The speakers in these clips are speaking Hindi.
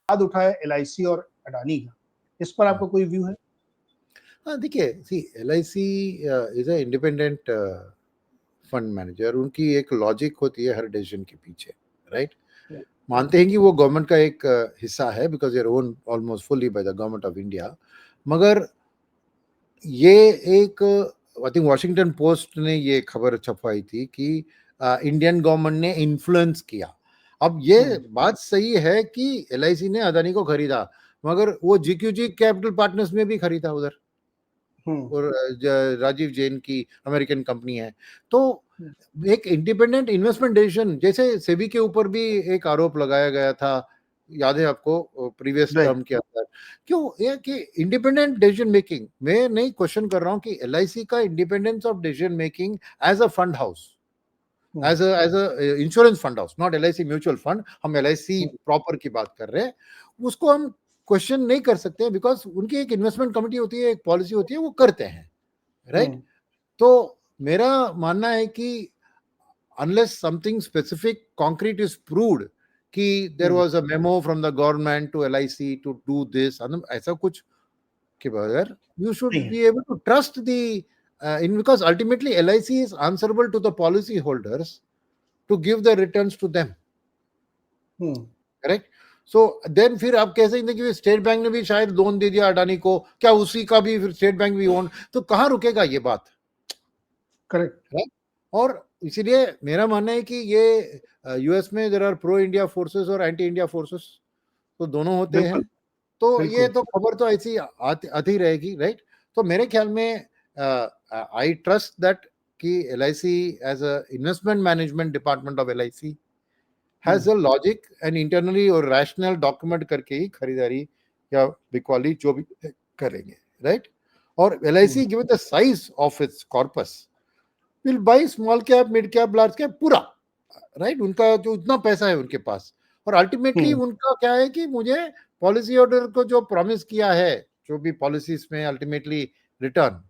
विवाद उठा है LIC और अडानी का, इस पर आपका कोई व्यू है? हाँ देखिए, सी LIC is a independent fund manager, उनकी एक लॉजिक होती है हर डिसीजन के पीछे, राइट? मानते हैं कि वो गवर्नमेंट का एक हिस्सा है because their own almost fully by the government of India, मगर ये एक आई थिंक वॉशिंगटन पोस्ट ने ये खबर छपवाई थी कि इंडियन गवर्नमेंट ने इन्फ्लुएंस किया। अब ये बात सही है कि LIC ने अदानी को खरीदा, मगर वो GQG कैपिटल पार्टनर्स में भी खरीदा उधर, और राजीव जैन की अमेरिकन कंपनी है। तो एक इंडिपेंडेंट इन्वेस्टमेंट डिसीजन, जैसे सेबी के ऊपर भी एक आरोप लगाया गया था, याद है आपको, प्रीवियस टर्म के अंदर, क्यों ये कि इंडिपेंडेंट डिसीजन मेकिंग, मैं नहीं क्वेश्चन कर रहा हूं कि LIC का independence of decision making as a fund house, as a insurance fund house, not LIC mutual fund, हम LIC प्रॉपर की बात कर रहे हैं, उसको हम क्वेश्चन नहीं कर सकते बिकॉज उनकी एक इन्वेस्टमेंट कमिटी होती है, एक पॉलिसी होती है, वो करते हैं, राइट? तो मेरा मानना है कि unless something specific concrete is proved कि there was a memo from the government to LIC to do this, ऐसा कुछ के बगैर you should be able to trust the in because ultimately LIC is answerable to the policy holders to give the returns to them, correct? So then फिर आप कह सकते हैं कि स्टेट बैंक ने भी शायद लोन दे दिया अडानी को, क्या उसी का भी फिर स्टेट बैंक भी ओन, तो कहाँ रुकेगा ये बात, करेक्ट? और इसीलिए मेरा मानना है कि ये US में there are pro India forces और एंटी इंडिया फोर्सेस, तो दोनों होते हैं, तो ये तो खबर तो ऐसी आती रहेगी, राइट? तो मेरे ख्याल में आई ट्रस्ट दैट कि LIC as a investment management department of LIC has a logic and internally और रैशनल डॉक्यूमेंट करके ही खरीदारी या बिकवाली जो भी करेंगे, राइट? और LIC given the size of its corpus will by small cap, mid cap, large cap, पूरा, राइट? उनका जो इतना पैसा है उनके पास, और अल्टीमेटली उनका क्या है कि मुझे पॉलिसी होल्डर को जो प्रॉमिस किया है, जो भी पॉलिसीज में अल्टीमेटली रिटर्न,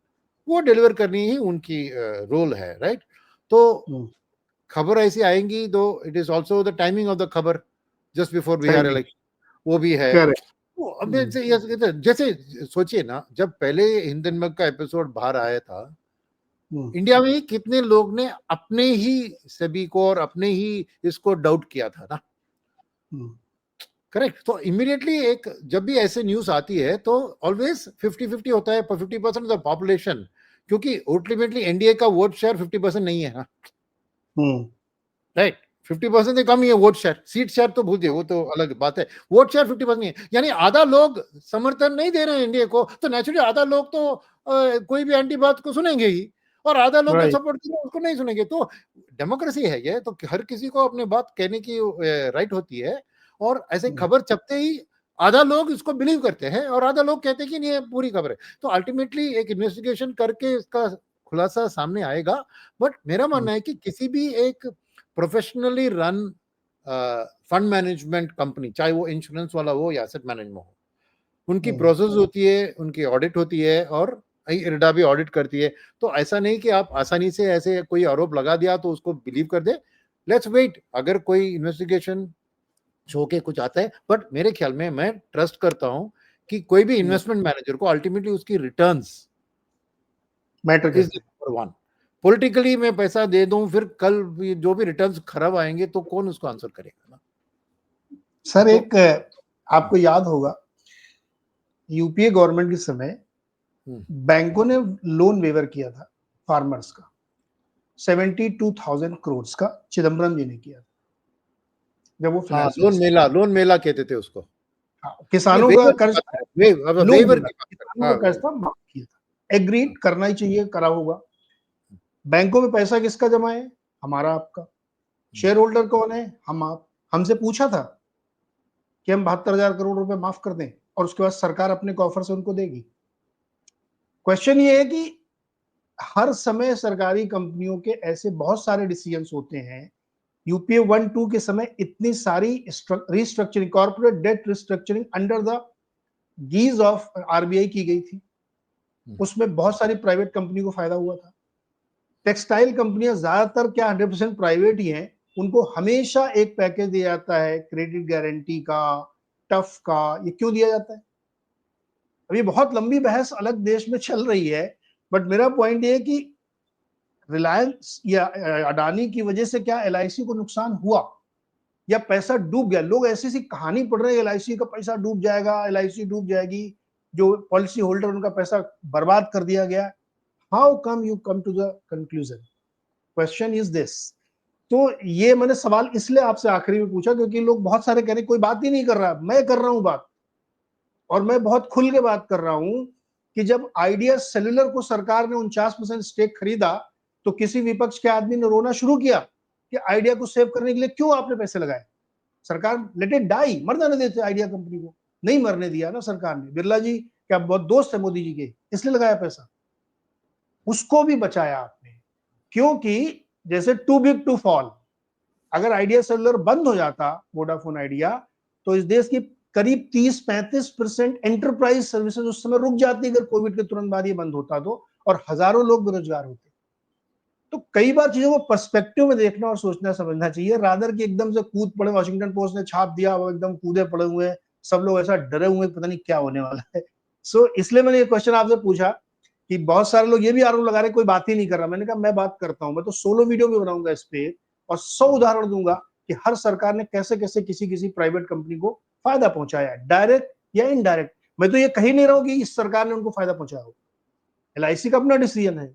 वो डिलीवर करनी ही उनकी रोल है, राइट? तो खबर ऐसी आएंगी, दो it is also the timing of the खबर जस्ट बिफोर बिहार इलेक्शन, वो भी है। तो अब जैसे सोचिए ना, जब पहले हिंदनबर्ग का एपिसोड बाहर आया था, इंडिया में कितने लोग ने अपने ही सेबी को और अपने ही इसको डाउट किया था ना, करेक्ट? तो इमीडिएटली एक जब भी ऐसे न्यूज आती है तो ऑलवेज 50-50 होता है, 50% ऑफ द पॉपुलेशन, क्योंकि अल्टीमेटली एनडीए का वोट शेयर 50% नहीं है ना, राइट? 50% से कम ही है वोट शेयर, सीट शेयर तो भूल जाइए, वो तो अलग बात है, वोट शेयर 50% नहीं है, यानी आधा लोग समर्थन नहीं दे रहे हैं एनडीए को, तो नेचुरली आधा लोग तो कोई भी एंटी बात को सुनेंगे ही, और आधा लोग जो सपोर्ट कर रहे हैं उसको नहीं सुनेंगे। तो डेमोक्रेसी है ये, तो हर किसी को अपने बात कहने की राइट होती है, और ऐसे खबर छपते ही आधा लोग इसको बिलीव करते हैं और आधा लोग कहते हैं कि नहीं ये पूरी खबर है। तो अल्टीमेटली एक इन्वेस्टिगेशन करके इसका खुलासा सामने आएगा, बट मेरा मानना है कि किसी भी एक professionally run fund management company, चाहे वो इंश्योरेंस वाला हो या एसेट मैनेजमेंट हो, उनकी प्रोसेस होती है, उनकी ऑडिट होती है, और इरडा भी ऑडिट करती है। तो ऐसा नहीं कि आप आसानी से ऐसे कोई आरोप लगा दिया तो उसको बिलीव कर दे। लेट्स वेट, अगर कोई इन्वेस्टिगेशन शो के कुछ आता है, बट मेरे ख्याल में मैं ट्रस्ट करता हूं कि कोई भी इन्वेस्टमेंट मैनेजर को अल्टीमेटली उसकी returns matter is number one. Politically मैं पैसा दे दूं, फिर कल जो भी रिटर्न्स खराब आएंगे तो कौन उसको आंसर करेगा ना? सर तो, एक आपको याद होगा यूपीए गवर्नमेंट के समय बैंकों ने लोन वेवर किया था फार्मर्स का 72,000 करोड़ का, चिदम्बरम जी ने किया था जब वो लोन मेला कहते थे उसको। किसानों का कर्ज माफ किया था, एग्रीड करना ही चाहिए, करा होगा। बैंकों में पैसा किसका जमा है? हमारा, आपका। शेयर होल्डर कौन है? हम आप। हमसे पूछा था कि हम 72,000 करोड़ रुपए माफ कर दें और उसके बाद सरकार अपने कॉफर से उनको देगी। क्वेश्चन ये है कि हर समय सरकारी कंपनियों के ऐसे बहुत सारे डिसीजंस होते हैं। यूपीए 1-2 के समय इतनी सारी restructuring, corporate debt restructuring under the aegis of RBI की गई थी, उसमें बहुत सारी प्राइवेट कंपनी को फायदा हुआ था। टेक्सटाइल कंपनियां ज्यादातर क्या 100% प्राइवेट ही हैं, उनको हमेशा एक पैकेज दिया जाता है क्रेडिट गारंटी का, टफ का, ये क्यों दिया जाता है? अभी बहुत लंबी बहस अलग देश में चल रही है, बट मेरा पॉइंट ये है कि रिलायंस या अडानी की वजह से क्या एलआईसी को नुकसान हुआ या पैसा डूब गया? लोग ऐसी सी कहानी पढ़ रहे हैं एलआईसी का पैसा डूब जाएगा, एलआईसी डूब जाएगी, जो पॉलिसी होल्डर उनका पैसा बर्बाद कर दिया गया। How come you come to the conclusion? Question is this. तो ये मैंने सवाल इसलिए आपसे आखिरी में पूछा क्योंकि लोग बहुत सारे कह रहे कोई बात ही नहीं कर रहा, मैं कर रहा हूं बात, और मैं बहुत खुल के बात कर रहा हूं कि जब आइडिया सेल्युलर को सरकार ने 49% स्टेक खरीदा तो किसी विपक्ष के आदमी ने रोना शुरू किया कि आइडिया को सेव करने के लिए क्यों आपने पैसे लगाए? सरकार लेट इट डाई, मर जाने देते आइडिया कंपनी को, नहीं मरने दिया ना सरकार ने। बिरला जी क्या बहुत दोस्त है मोदी जी के, इसलिए लगाया पैसा, उसको भी बचाया आपने। क्योंकि जैसे टू बिग टू फॉल, अगर आइडिया सेल्युलर बंद हो जाता, वोडाफोन आइडिया, तो इस देश की करीब 30-35% एंटरप्राइज सर्विसेज उस समय रुक जाती अगर कोविड के तुरंत बाद ये बंद होता तो, और हजारों लोग बेरोजगार होते। तो कई बार चीजों को पर्सपेक्टिव में देखना और सोचना समझना चाहिए, रादर कि एकदम से कूद पड़े। वॉशिंगटन पोस्ट ने छाप दिया, वो एकदम कूदे पड़े हुए हैं, सब लोग ऐसा डरे हुए पता नहीं क्या होने वाला है। सो इसलिए मैंने ये क्वेश्चन आपसे पूछा कि बहुत सारे लोग ये भी आरोप लगा रहे कोई बात ही नहीं कर रहा। मैंने कहा मैं बात करता हूं, मैं तो सोलो वीडियो भी बनाऊंगा इस पे और 100 उदाहरण दूंगा कि हर सरकार ने कैसे कैसे किसी किसी प्राइवेट कंपनी को फायदा पहुंचाया है, डायरेक्ट या इनडायरेक्ट। मैं तो ये कही नहीं रहा हूं कि इस सरकार ने उनको फायदा पहुंचाया हो, एलआईसी का अपना डिसीजन है।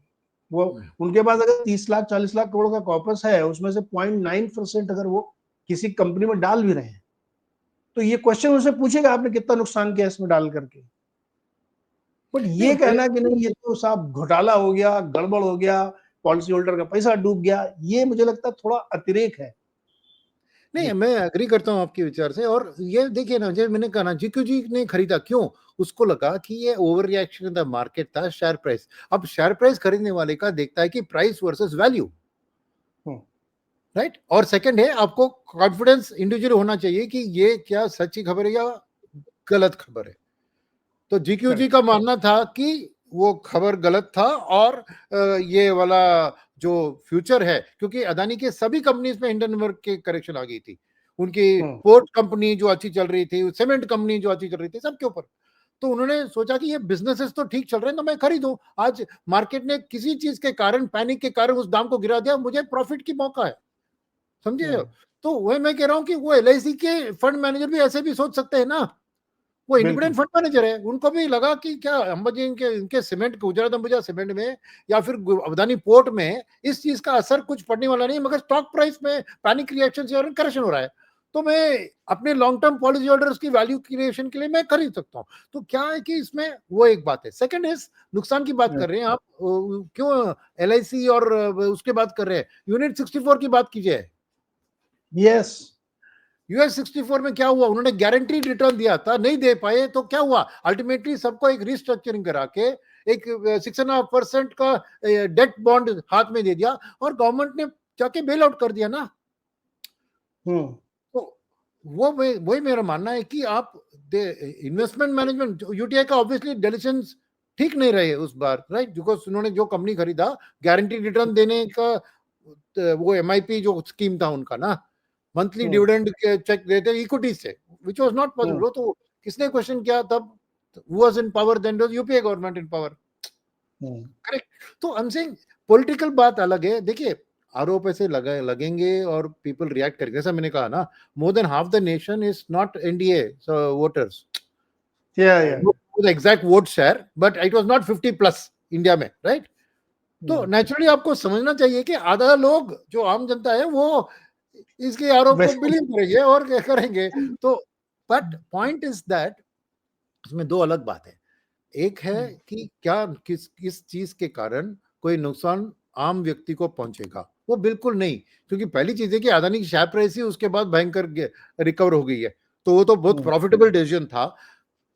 वो उनके पास अगर 30 लाख 40 लाख करोड़ का कॉर्पस है, उसमें से 0.9% अगर वो किसी कंपनी में डाल भी रहे हैं, तो ये क्वेश्चन उनसे पूछेगा आपने कितना नुकसान किया इसमें डाल करके। बट ये कहना कि नहीं ये तो साहब घोटाला हो गया, गड़बड़ हो गया, पॉलिसी होल्डर का पैसा डूब गया, ये मुझे लगता है थोड़ा अतिरेक है। नहीं, मैं एग्री करता हूँ आपके विचार से। और ये देखिए ना, जैसे मैंने कहा ना, जीक्यूजी ने खरीदा क्यों? उसको लगा कि ये over reaction in the market था, शेयर प्राइस। अब शेयर प्राइस खरीदने वाले का देखता है कि प्राइस वर्सेस वैल्यू, राइट। और सेकंड है, आपको कॉन्फिडेंस इंडिविजुअल होना चाहिए कि ये क्या सच्ची खबर है या गलत खबर है। तो जीक्यूजी का मानना था कि वो खबर गलत था, और ये वाला जो फ्यूचर है, क्योंकि अदानी के सभी कंपनीज में हिंडनबर्ग के करेक्शन आ गई थी, उनकी पोर्ट कंपनी जो अच्छी चल रही थी, सीमेंट कंपनी जो अच्छी चल रही थी, सबके ऊपर। तो उन्होंने सोचा कि ये बिजनेसेस तो ठीक चल रहे हैं तो मैं खरीदूं। आज मार्केट ने किसी चीज के कारण, पैनिक के कारण उस दाम को गिरा दिया, मुझे प्रॉफिट की मौका है, समझे? तो वही मैं कह रहा हूं कि वो एलआईसी के फंड मैनेजर भी ऐसे भी सोच सकते हैं ना। वो इंडिपेंडेंट फंड मैनेजर है, उनको भी लगा कि क्या अंबाजी इनके सीमेंट, गुजरात अंबुजा सीमेंट में या फिर अदानी पोर्ट में इस चीज का असर कुछ पड़ने वाला नहीं, मगर स्टॉक प्राइस में पैनिक रिएक्शन से करेक्शन हो रहा है, तो मैं अपने लॉन्ग टर्म पॉलिसी होल्डर्स की वैल्यू क्रिएशन के लिए मैं खरीद सकता हूँ। तो क्या है कि इसमें वो एक बात है। सेकंड इज नुकसान की बात कर रहे हैं आप, क्यों एलआईसी और उसके बात कर रहे हैं? यूनिट 64 की बात कीजिए। यस, यूएस 64 में क्या हुआ? उन्होंने गारंटी रिटर्न दिया था, नहीं दे पाए, तो क्या हुआ? अल्टीमेटली सबको एक रिस्ट्रक्चरिंग करा के एक 6.5% का डेट बॉन्ड हाथ में दे दिया, और गवर्नमेंट ने जाके बेल आउट कर दिया ना। तो वो वही मेरा मानना है कि आप इन्वेस्टमेंट मैनेजमेंट, यूटीआई का ऑब्वियसली डिसीजंस ठीक नहीं रहे उस बार, राइट, बिकॉज उन्होंने जो कंपनी खरीदा, गारंटी रिटर्न देने का वो एमआईपी जो स्कीम था उनका ना, मंथली डिविडेंड चेक देते इक्विटी से, विच वाज नॉट पॉसिबल। तो किसने क्वेश्चन किया तब? Who was in power then? Was UPA government in power, correct. तो आई एम सेइंग पॉलिटिकल बात अलग है। देखिए, आरोप ऐसे लगेंगे और पीपल रिएक्ट करेंगे। जैसा मैंने कहा ना, more than half the nation is not NDA voters, exact vote share, but it was not 50+ India में, राइट। तो नेचुरली आपको समझना चाहिए कि आधा लोग जो आम जनता है वो इसके आरोप को बिलीव करेंगे और क्या करेंगे। तो बट पॉइंट इज दैट इसमें दो अलग बात है। एक है कि क्या किस चीज के कारण कोई नुकसान आम व्यक्ति को पहुंचेगा, वो बिल्कुल नहीं, क्योंकि पहली चीज है कि अदानी की शेयर प्राइस ही उसके बाद भयंकर रिकवर हो गई है, तो वो तो बहुत प्रॉफिटेबल डिसीजन था।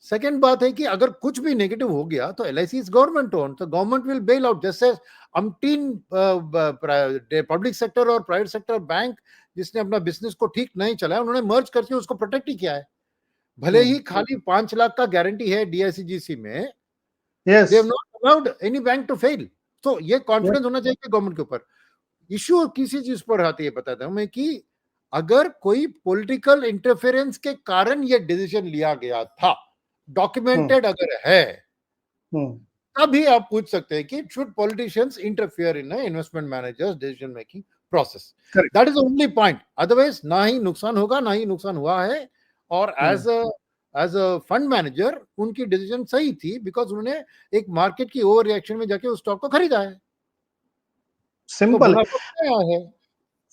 सेकेंड बात है कि अगर कुछ भी नेगेटिव हो गया तो एलआईसी इज गवर्नमेंट ओन, तो गवर्नमेंट विल बेल आउट। जैसे अमटीन पब्लिक सेक्टर और प्राइवेट सेक्टर बैंक जिसने अपना बिजनेस को ठीक नहीं चलाया, उन्होंने मर्ज करके उसको प्रोटेक्ट ही किया है। भले ही खाली 5 लाख का गारंटी है डीआईसीजीसी में, they have not allowed any bank to fail. तो ये कॉन्फिडेंस होना चाहिए गवर्नमेंट के ऊपर। इश्यू किसी चीज पर आती है बताता हूं मैं कि अगर कोई पॉलिटिकल इंटरफेरेंस के कारण ये डिसीजन लिया गया था, डॉक्यूमेंटेड अगर है, तभी आप पूछ सकते हैं कि should politicians interfere in investment managers decision making process. That is only point. Otherwise ना ही नुकसान होगा, ना ही नुकसान हुआ है. और एज अ फंड मैनेजर उनकी डिसीजन सही थी, बिकॉज उन्होंने एक मार्केट की ओवर रिएक्शन में जाके उस स्टॉक को खरीदा है. सिंपल तो मुनाफा है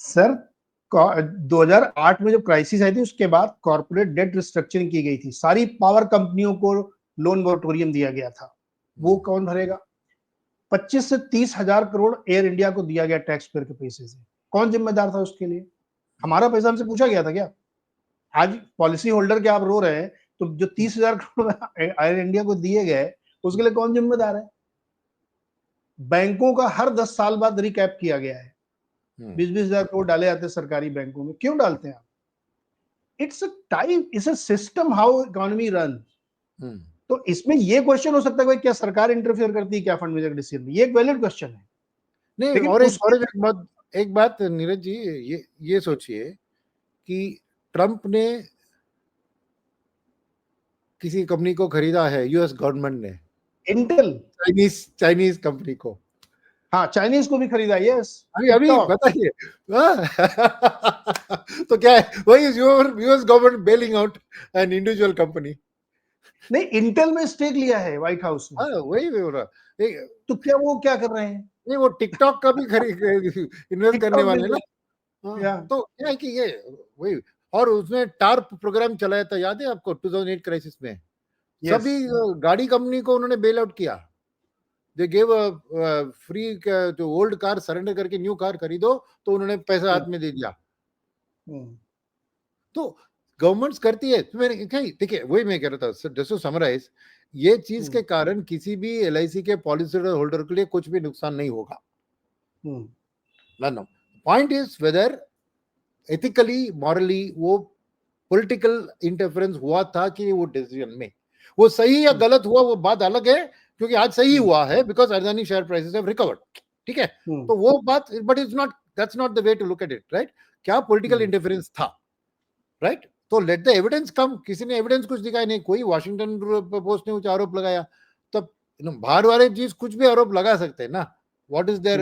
सर. 2008 में जब क्राइसिस आई थी, उसके बाद कॉर्पोरेट डेट रिस्ट्रक्चरिंग की गई थी, सारी पावर कंपनियों को लोन मोरेटोरियम दिया गया था. वो कौन भरेगा? 25 से 30 हजार करोड़ एयर इंडिया को दिया गया टैक्स पेयर के पैसे से. कौन जिम्मेदार था उसके लिए? हमारा पैसा हमसे पूछा गया था क्या? आज पॉलिसी होल्डर के आप रो रहे हैं, तो जो 30 हजार करोड़ एयर इंडिया को दिए गए, उसके लिए कौन जिम्मेदार है? बैंकों का हर 10 साल बाद रिकैप किया गया है. 20-20 हजार करोड़ डाले जाते हैं सरकारी बैंकों में. क्यों डालते हैं आप? It's a time, it's a system how economy run. तो इसमें ये क्वेश्चन हो सकता है भाई, क्या सरकार इंटरफेयर करती है क्या फंड मैनेजर डिसीजन में? ये एक वैलिड क्वेश्चन है. नहीं, लेकिन और एक बात नीरज जी, ये सोचिए कि ट्रंप ने किसी कंपनी को खरीदा है, यूएस गवर्नमेंट ने, इंटेल, चाइनीज कंपनी को. हाँ, चाइनीज को भी खरीदा. यस, अभी बताइए. तो क्या है, वही US government बेलिंग out an individual company. नहीं, इंटेल में स्टेक लिया है व्हाइट हाउस ने. वही हो रहा. तो क्या वो क्या कर रहे हैं? नहीं, वो टिकटॉक का भी इन्वेस्ट करने वाले ना. तो क्या है कि ये वही. और उसने टार्प प्रोग्राम चलाया था, याद है आपको, 2008 क्राइसिस में. सभी गाड़ी कंपनी को उन्होंने बेल आउट किया. दे गिव फ्री, जो ओल्ड कार सरेंडर करके न्यू कार खरीदो, तो उन्होंने पैसा हाथ में दे दिया. तो गवर्नमेंट्स करती है. तो मैंने देखिए, वही मैं कह रहा था जस्ट टू समराइज, ये चीज के कारण किसी भी एलआईसी के पॉलिसी होल्डर के लिए कुछ भी नुकसान नहीं होगा. Point is whether ethically, morally वो पॉलिटिकल इंटरफेरेंस हुआ था कि वो डिसीजन में वो सही या गलत हुआ, वो बात अलग है. क्योंकि आज सही हुआ है, because Adani share prices have recovered. ठीक है, तो वो बात, but it's not, that's not the way to look at it. Right? क्या पॉलिटिकल इंटरफेरेंस था? राइट? तो लेट द एविडेंस कम. किसी ने एविडेंस कुछ दिखाया नहीं. कोई वॉशिंगटन पोस्ट ने कुछ आरोप लगाया, तब बाहर वाले चीज कुछ भी आरोप लगा सकते हैं ना. What is there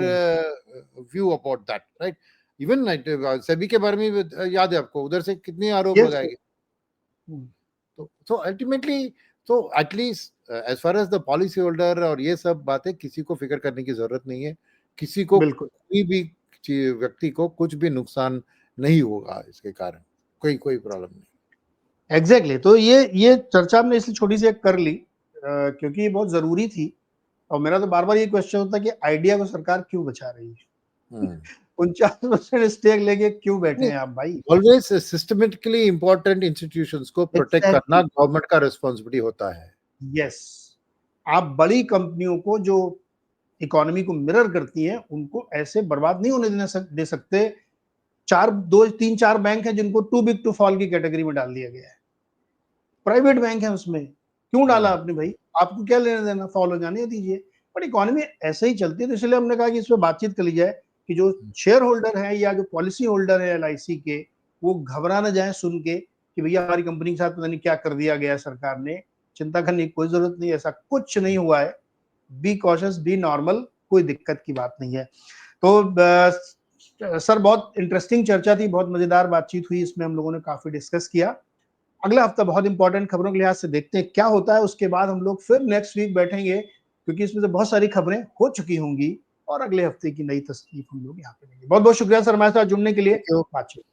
view about that? Right? Even SEBI के बारे में याद है आपको, उधर से कितने आरोप लगाए गए. तो अल्टीमेटली, तो at least as far as the policy holder और ये सब बातें, किसी को फिक्र करने की जरूरत नहीं है. किसी को, कोई भी व्यक्ति को कुछ भी नुकसान नहीं होगा इसके कारण. कोई प्रॉब्लम नहीं. एग्जैक्टली. तो ये चर्चा हमने इसलिए छोटी सी कर ली क्योंकि ये बहुत जरूरी थी. और मेरा तो बार बार ये क्वेश्चन होता है कि आइडिया को सरकार क्यों बचा रही है? 49% स्टेक लेके क्यों बैठे हैं आप भाई? ऑलवेज सिस्टमेटिकली इंपॉर्टेंट इंस्टीट्यूशंस को प्रोटेक्ट करना गवर्नमेंट का रिस्पॉन्सिबिलिटी होता है. यस. आप बड़ी कंपनियों को जो इकोनॉमी को मिरर करती हैं, उनको ऐसे बर्बाद नहीं होने दे सकते. 3-4 बैंक हैं जिनको टू बिग टू फॉल की कैटेगरी में डाल दिया गया है. प्राइवेट बैंक है, उसमें क्यों डाला आपने भाई? आपको क्या लेना देना, फॉलो जाने दीजिए. बट इकोनॉमी ऐसे ही चलती है. तो इसलिए हमने कहा कि इस पर बातचीत कर ली जाए कि जो शेयर होल्डर है या जो पॉलिसी होल्डर है एलआईसी के, वो घबरा ना जाए सुन के कि भैया हमारी कंपनी के साथ पता नहीं क्या कर दिया गया सरकार ने. चिंता करने की कोई जरूरत नहीं, ऐसा कुछ नहीं हुआ है. बी कॉशियस, बी नॉर्मल, कोई दिक्कत की बात नहीं है. तो सर, बहुत इंटरेस्टिंग चर्चा थी, बहुत मजेदार बातचीत हुई, इसमें हम लोगों ने काफी डिस्कस किया. अगला हफ्ता बहुत इंपॉर्टेंट खबरों के लिहाज से देखते हैं क्या होता है. उसके बाद हम लोग फिर नेक्स्ट वीक बैठेंगे, क्योंकि इसमें से बहुत सारी खबरें हो चुकी होंगी और अगले हफ्ते की नई तस्वीर हम लोग यहाँ पे लेंगे. बहुत बहुत शुक्रिया सर हमारे साथ जुड़ने के लिए. बातचीत